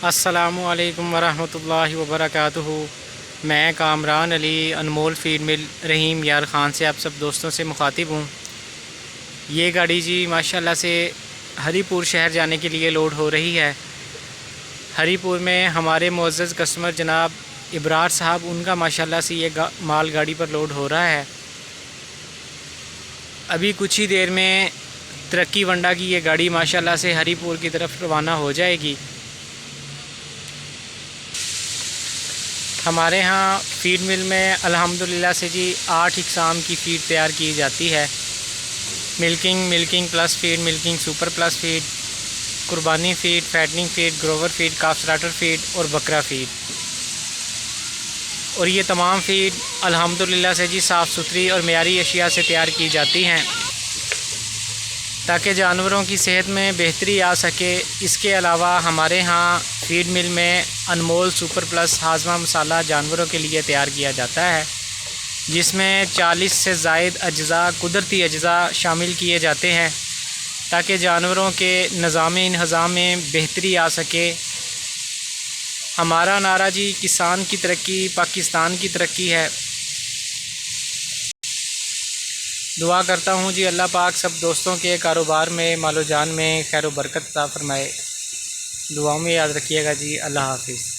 अस्सलामुअलैकुम वरहमतुल्लाहि वबरकातुहू। मैं कामरान अली अनमोल फीड मिल रहीम यार ख़ान से आप सब दोस्तों से मुखातिब हूँ। ये गाड़ी जी माशाल्लाह से हरीपुर शहर जाने के लिए लोड हो रही है। हरीपुर में हमारे मुअज़्ज़ज़ कस्टमर जनाब इब्रार साहब, उनका माशाल्लाह से ये माल गाड़ी पर लोड हो रहा है। अभी कुछ ही देर में तरक्की वंडा की ये गाड़ी माशाल्लाह से हरीपुर की तरफ रवाना हो जाएगी। हमारे यहाँ फ़ीड मिल में अल्हम्दुलिल्लाह से जी 8 इक़साम की फ़ीड तैयार की जाती है। Milking plus feed, milking super plus feed, कुर्बानी feed, fattening feed, grower feed, calf starter feed और बकरा फ़ीड। और ये तमाम फ़ीड अल्हम्दुलिल्लाह से जी साफ़ सुथरी और मेयारी अशिया से तैयार की जाती हैं ताकि जानवरों की सेहत में बेहतरी आ सके। इसके अलावा हमारे यहाँ फ़ीड मिल में अनमोल सुपर प्लस हाज़मा मसाला जानवरों के लिए तैयार किया जाता है, जिसमें 40 से ज़ायद अज्ज़ा कुदरती अज्ज़ा शामिल किए जाते हैं ताकि जानवरों के निज़ाम में बेहतरी आ सके। हमारा नारा जी किसान की तरक्की पाकिस्तान की तरक्की है। दुआ करता हूँ जी अल्लाह पाक सब दोस्तों के कारोबार में मालो जान में खैर बरकत अता फ़रमाए। दुआओं में याद रखिएगा जी। अल्लाह हाफ़िज़।